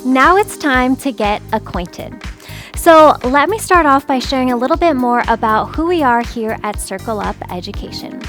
Now it's time to get acquainted. So let me start off by sharing a little bit more about who we are here at Circle Up Education.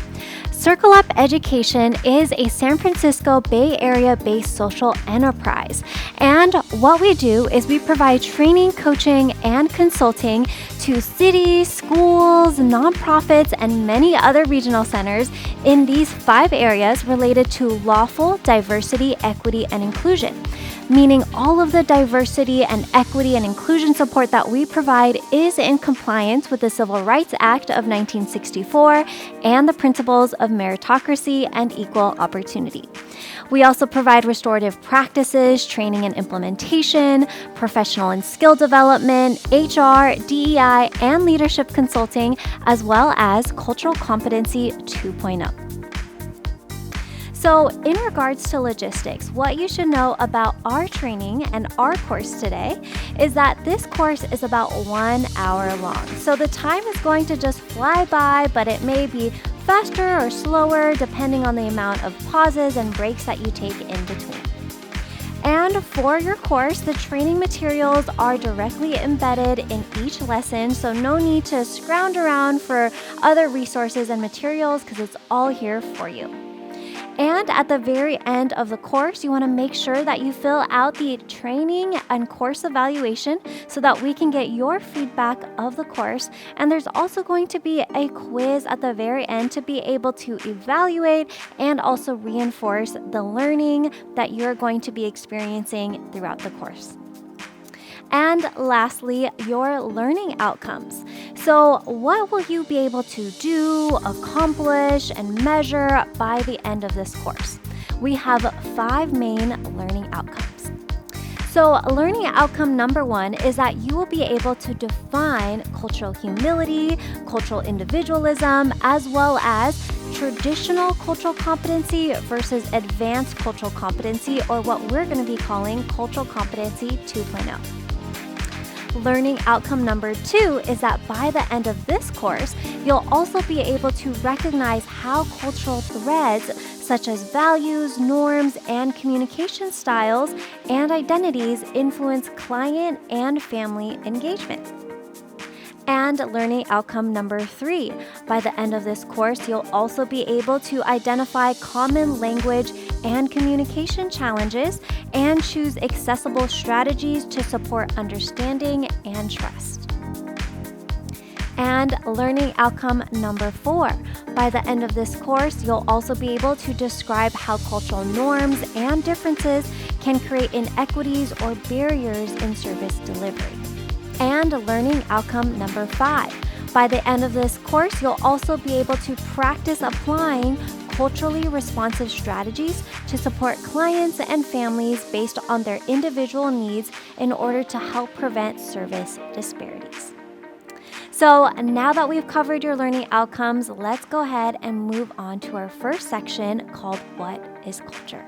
Circle Up Education is a San Francisco Bay Area-based social enterprise. And what we do is we provide training, coaching, and consulting to cities, schools, nonprofits, and many other regional centers in these 5 areas related to lawful diversity, equity, and inclusion. Meaning all of the diversity and equity and inclusion support that we provide is in compliance with the Civil Rights Act of 1964 and the principles of meritocracy and equal opportunity. We also provide restorative practices, training and implementation, professional and skill development, HR, DEI, and leadership consulting, as well as Cultural Competency 2.0. So in regards to logistics, what you should know about our training and our course today is that this course is about 1 hour long. So the time is going to just fly by, but it may be faster or slower depending on the amount of pauses and breaks that you take in between. And for your course, the training materials are directly embedded in each lesson, so no need to scrounge around for other resources and materials because it's all here for you. And at the very end of the course, you want to make sure that you fill out the training and course evaluation so that we can get your feedback of the course. And there's also going to be a quiz at the very end to be able to evaluate and also reinforce the learning that you're going to be experiencing throughout the course. And lastly, your learning outcomes. So what will you be able to do, accomplish, and measure by the end of this course? We have 5 main learning outcomes. So learning outcome number 1 is that you will be able to define cultural humility, cultural individualism, as well as traditional cultural competency versus advanced cultural competency, or what we're going to be calling Cultural Competency 2.0. Learning outcome number 2 is that by the end of this course, you'll also be able to recognize how cultural threads such as values, norms, and communication styles and identities influence client and family engagement. And learning outcome number 3, by the end of this course, you'll also be able to identify common language and communication challenges and choose accessible strategies to support understanding and trust. And learning outcome number 4, by the end of this course, you'll also be able to describe how cultural norms and differences can create inequities or barriers in service delivery. And learning outcome number 5. By the end of this course, you'll also be able to practice applying culturally responsive strategies to support clients and families based on their individual needs in order to help prevent service disparities. So now that we've covered your learning outcomes, let's go ahead and move on to our first section called What is Culture?